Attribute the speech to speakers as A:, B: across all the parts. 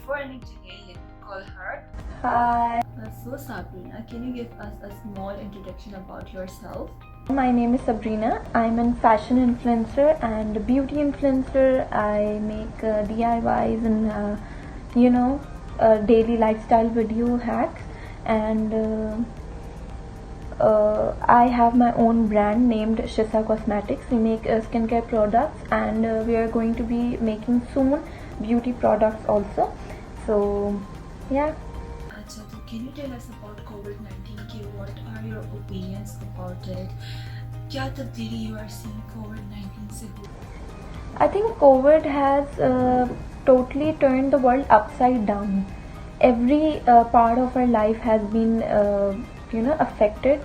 A: before ending today, let me call her.
B: Hi,
A: So Sabrina, can you give us a small introduction about yourself?
B: my name is Sabrina. I'm a fashion influencer and beauty influencer. I make DIYs and daily lifestyle video hacks, and I have my own brand named Shisa Cosmetics. We make skincare products, and we are going to be making soon beauty products also. So, yeah.
A: So can you tell us about COVID-19? What are your opinions about it? क्या तब्दीली you are seeing COVID-19 से हो?
B: I think COVID has totally turned the world upside down. Every part of our life has been, affected.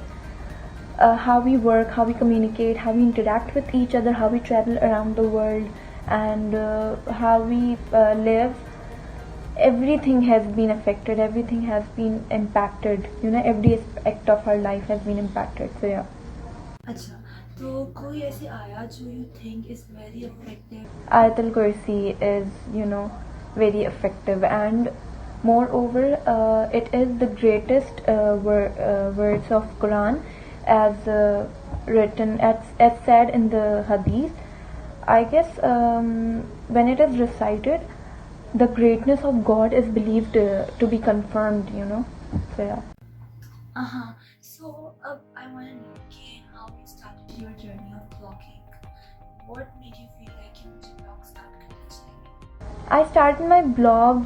B: How we work, how we communicate, how we interact with each other, how we travel around the world, and how we live. Everything has been affected. Everything has been impacted. Every aspect of our life has been impacted. So yeah.
A: अच्छा, तो कोई ऐसे आया जो you think is very effective?
B: Ayatul Kursi is, very effective, and moreover, it is the greatest words of Quran, as written, as said in the Hadith. I guess when it is recited, the greatness of God is believed to be confirmed. So yeah.
A: So I want to know कि how you started your journey of vlogging. What made you feel like कि मुझे vlog start करना चाहिए?
B: I started my blog.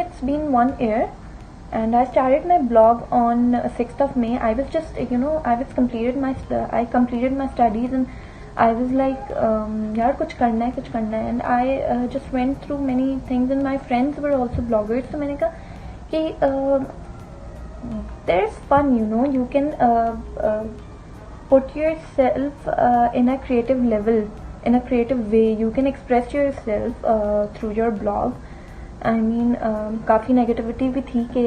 B: It's been 1 year, and I started my blog on 6th of May. I was just, I completed my studies, and I was like, यार कुछ करना है, and I just went through many things, and my friends were also bloggers. So मैंने कहा कि there's fun, you can put yourself in a creative level, in a creative way. You can express yourself through your blog. काफ़ी negativity भी थी कि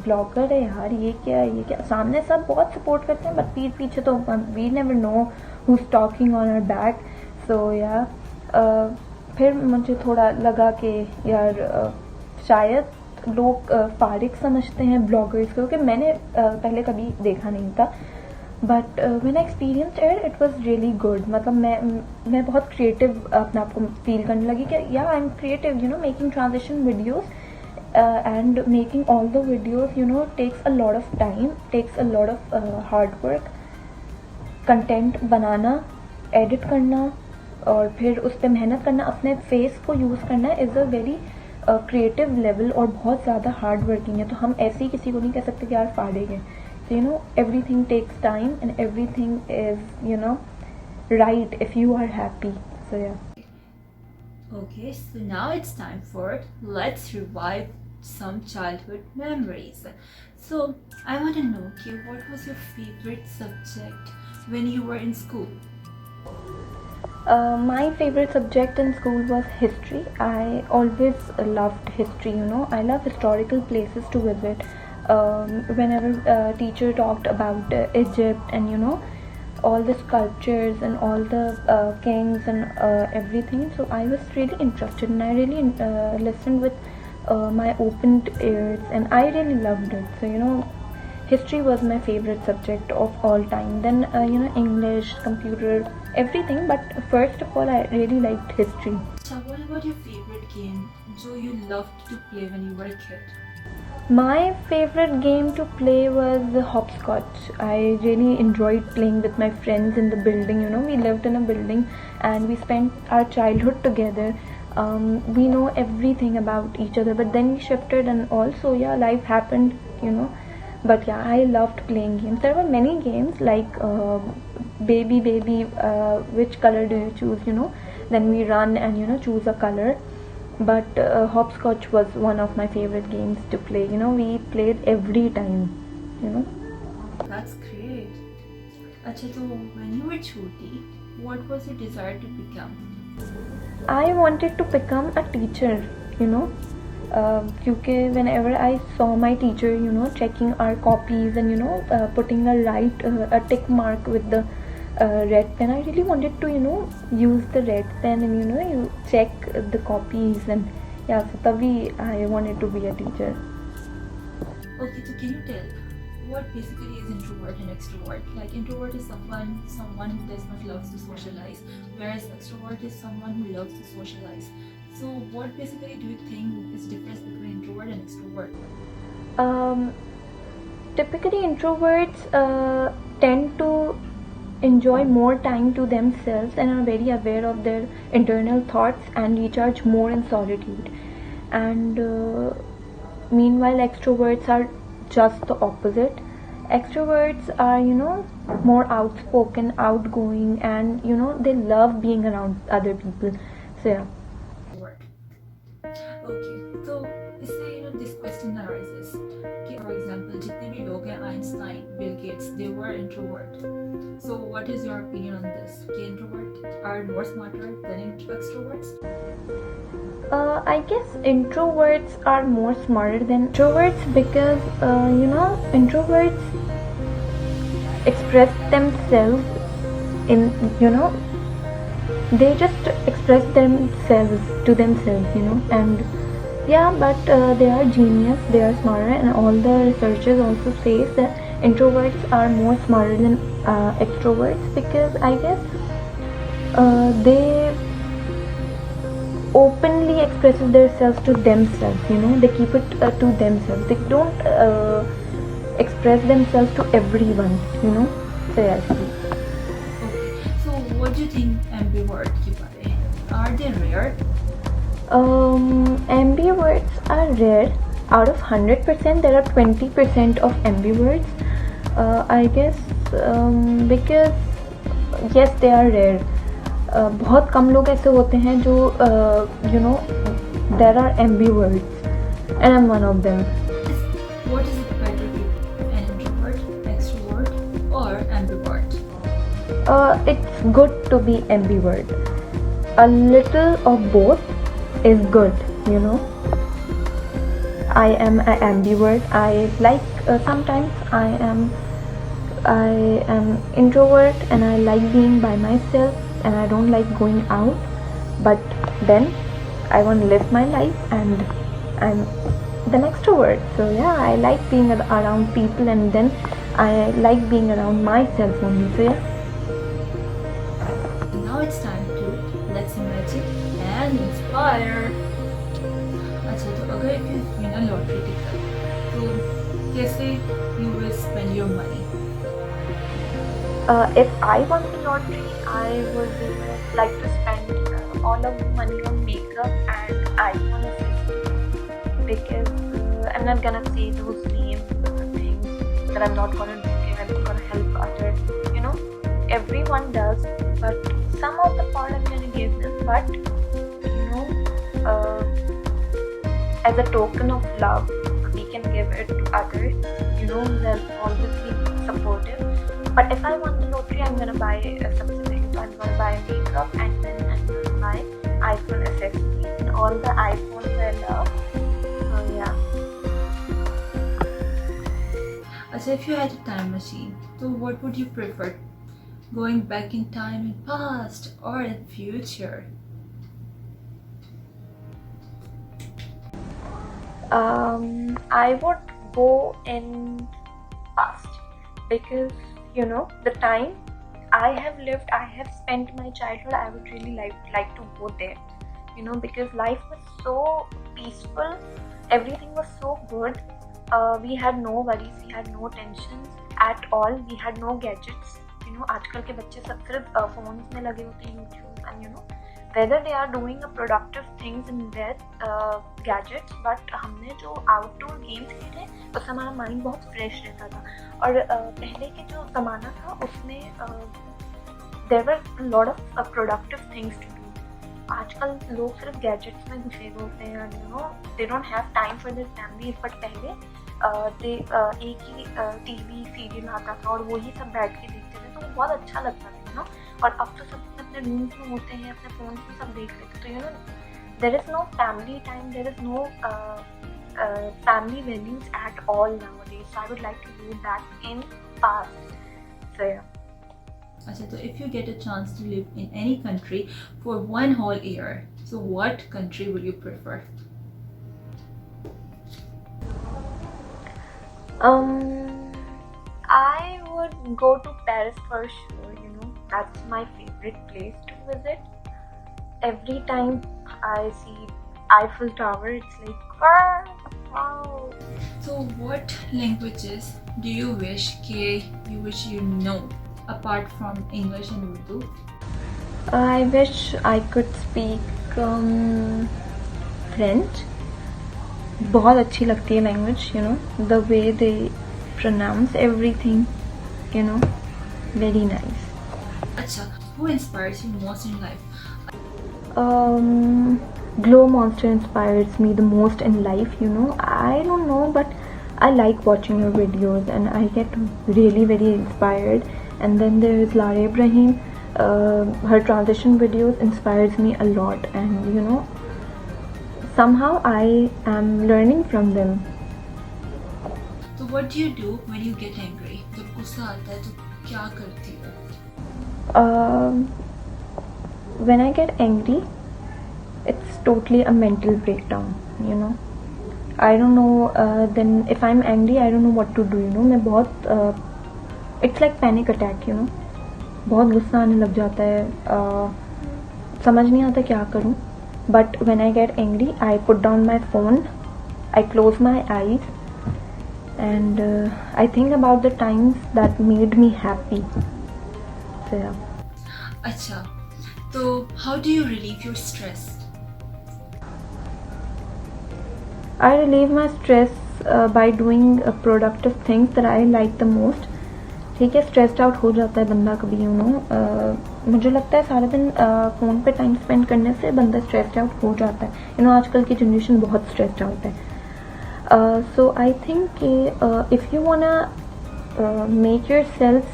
B: blogger है यार, ये क्या सामने सब बहुत सपोर्ट करते हैं, बट पीठ पीछे तो we never know who is talking on our back. So या फिर मुझे थोड़ा लगा कि यार शायद लोग फारिग समझते हैं ब्लॉगर्स को, क्योंकि मैंने पहले कभी देखा नहीं था. But when I experienced it was really good. मतलब मैं बहुत क्रिएटिव अपने आप को फील करने लगी कि या I am creative, making transition videos and making all the videos takes a lot of time, takes a lot of hard work. Content banana, edit करना और फिर उस पर मेहनत करना, अपने फेस को यूज़ करना is a very creative level और बहुत ज़्यादा हार्ड वर्किंग है. तो हम ऐसे ही किसी को नहीं कह सकते कि यार फाड़ेंगे. So everything takes time, and everything is right if you are happy. So yeah.
A: Okay, so now it's time for let's revive some childhood memories. So I want to know, okay, what was your favorite subject when you were in school?
B: My favorite subject in school was history. I always loved history. I love historical places to visit. Whenever teacher talked about Egypt and all the sculptures and all the kings and everything, so I was really interested, and I really listened with my opened ears, and I really loved it. So history was my favorite subject of all time. Then English, computer, everything, but first of all I really liked history.
A: So what about your favorite game so you loved to play when you were a kid?
B: My favorite game to play was hopscotch. I really enjoyed playing with my friends in the building. We lived in a building and we spent our childhood together. We know everything about each other, but then we shifted and also life happened. But I loved playing games. There were many games like baby, which color do you choose? Then we run and choose a color. But hopscotch was one of my favorite games to play. We played every time.
A: That's great. अच्छा, तो when you were छोटी, what was your desire to become?
B: I wanted to become a teacher. क्योंकि whenever I saw my teacher, checking our copies and putting a tick mark with the red pen, I really wanted to use the red pen and you check the copies and yeah, so तभी I wanted to be a teacher.
A: Okay, so can you tell what basically is introvert and extrovert? Like introvert is someone who does not love to socialize, whereas extrovert is someone who loves to socialize. So what basically do you think is difference between introvert and extrovert?
B: Typically introverts tend to enjoy more time to themselves and are very aware of their internal thoughts and recharge more in solitude. And meanwhile, extroverts are just the opposite. Extroverts are, more outspoken, outgoing, and they love being around other people. So yeah.
A: Introvert. Okay, so इससे this question arises कि for example जितने भी लोग हैं Einstein, Bill Gates, they were introvert. So what is your opinion on this? कि introvert are more smarter than extroverts?
B: I guess introverts are more smarter than introverts because introverts express themselves in they just express themselves to themselves, and yeah, but they are genius, they are smarter, and all the researchers also says that introverts are more smarter than extroverts because I guess they openly expresses themselves to themselves, they keep it to themselves, they don't express themselves to everyone. So yeah, actually.
A: Okay, so what do you think ambivert के बारे? Are they rare?
B: Ambiverts are rare. Out of 100%, there are 20% of ambiverts. I guess because yes, they are rare. बहुत कम लोग ऐसे होते हैं जो there are ambiverts, and I'm one of them.
A: What is it better to be, an introvert, extrovert, or ambivert?
B: It's good to be ambivert. A little of both is good. I am an ambivert. I like sometimes I am introvert and I like being by myself and I don't like going out, but then I want to live my life and I'm the extrovert. So yeah, I like being around people and then I like being around myself only. So yeah.
A: Now it's time to let's imagine and inspire. अच्छा तो अगर if you win a lottery ticket तो कैसे you will spend your money?
B: If I won the lottery, I would like to spend all of the money on makeup and iPhone accessories because I'm not gonna say those names things that I'm not gonna do. I'm not gonna help others. Everyone does, but some of the part I'm gonna give them. But as a token of love, we can give it to others. They'll always be supportive. But if I won the lottery, I'm gonna buy something. So I'm gonna buy makeup and then I'm gonna buy iPhone accessories and all the iPhones I love. So yeah.
A: अच्छा if you had a time machine, so what would you prefer? Going back in time in past or in future?
B: I would go in past because the time I have lived, I have spent my childhood, I would really like to go there, because life was so peaceful, everything was so good. We had no worries, we had no tensions at all, we had no gadgets. आजकल के बच्चे सब सिर्फ phones में लगे होते हैं, YouTube and whether they are doing a productive things in their gadgets, but हमने जो outdoor games खेले उससे हमारा mind बहुत fresh रहता था. और पहले के जो ज़माना था उसमें there were a lot of productive things to do. आजकल लोग सिर्फ gadgets में घुसे हुए होते हैं, they don't have time for their families. but पहले एक ही टीवी सीरियल आता था और वही सब बैठ के देखते थे, तो बहुत अच्छा लगता था. और अब तो सब अपने रूम्स में होते हैं, अपने फोन में सब देख लेते. तो there is no family time, there is no family values at all nowadays. So I would like to do that in past. So yeah.
A: अच्छा तो if you get a chance to live in any country for one whole year, so what country would you prefer?
B: Um, I would go to Paris for sure. You know, that's my favorite place to visit. Every time I see Eiffel Tower, it's like wow.
A: So what languages do you wish you know apart from English and Urdu?
B: I wish I could speak French. बहुत अच्छी लगती है language, you know, the way they pronounce everything, you know, very nice.
A: Acha, who inspires you most in life?
B: Glow Monster inspires me the most in life, you know. I don't know, but I like watching her videos and I get really very inspired. And then there is Lara Ibrahim. Her transition videos inspires me a lot, and you know, somehow I am learning from them.
A: So what do you do when you get angry? जब गुस्सा आता है तो क्या करती हो?
B: When I get angry, it's totally a mental breakdown, you know. I don't know, then if I'm angry, I don't know what to do, you know. मैं बहुत it's like panic attack, you know. बहुत गुस्सा आने लग जाता है, समझ नहीं आता क्या करूं. But when I get angry, I put down my phone, I close my eyes, and I think about the times that made me happy. So yeah.
A: अच्छा, तो how do you relieve your stress?
B: I relieve my stress by doing productive things that I like the most. ठीक है, stressed out हो जाता है बंदा कभी, you know. मुझे लगता है सारा दिन फ़ोन पे टाइम स्पेंड करने से बंदा स्ट्रेस्ड आउट हो जाता है, यू नो. आजकल की जनरेशन बहुत स्ट्रेस्ड आउट है. सो आई थिंक कि if you वांना make your self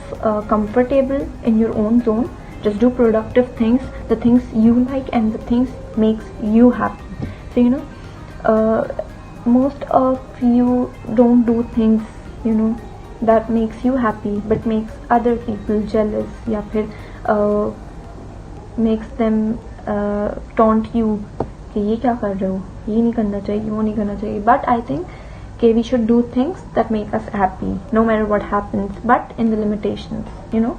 B: comfortable in your own zone, just do productive things, the things you like and the things makes you happy. So you know, most of you don't do things, you know, that makes you happy but makes other people jealous, या फिर makes them taunt you कि ये क्या कर रहे हो, ये नहीं करना चाहिए, वो नहीं करना चाहिए. But I think कि we should do things that make us happy no matter what happens, but in the limitations, you know.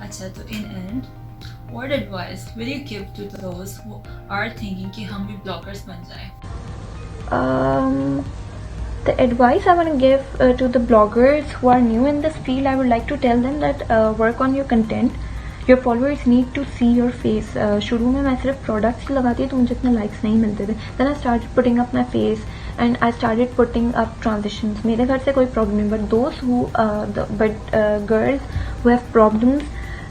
A: अच्छा, तो in end, what advice will you give to those who are thinking कि हम भी bloggers बन जाएं?
B: The advice I want to give to the bloggers who are new in this field, I would like to tell them that work on your content. Your followers need to see your face. शुरू में मैं सिर्फ products ही लगाती थी तो मुझे इतने likes नहीं मिलते थे. Then I started putting up my face and I started putting up transitions. मेरे घर से कोई problem नहीं, but those who girls who have problems,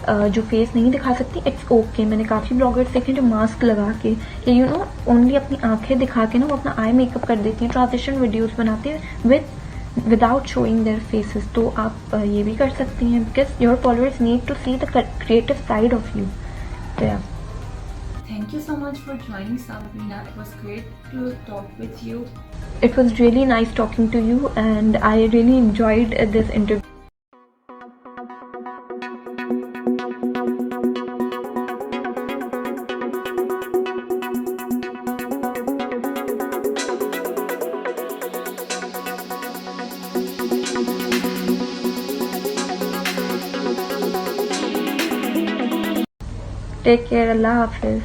B: जो फेस नहीं दिखा सकती, इट्स ओके. मैंने काफ़ी ब्लॉगर्स देखे जो मास्क लगा के, यू नो, ओनली अपनी आंखें दिखा के ना वो अपना आई मेकअप कर देती हैं, ट्रांजिशन वीडियोस बनाते हैं विदाउट शोइंग देयर फेसेस. तो आप ये भी कर सकती हैं, because your followers need to see the creative side of you. तो yeah,
A: Thank you so much for joining, Sabrina. It was great to talk with you.
B: It was really nice talking to you and I really enjoyed this interview. Take care. Allah Hafiz.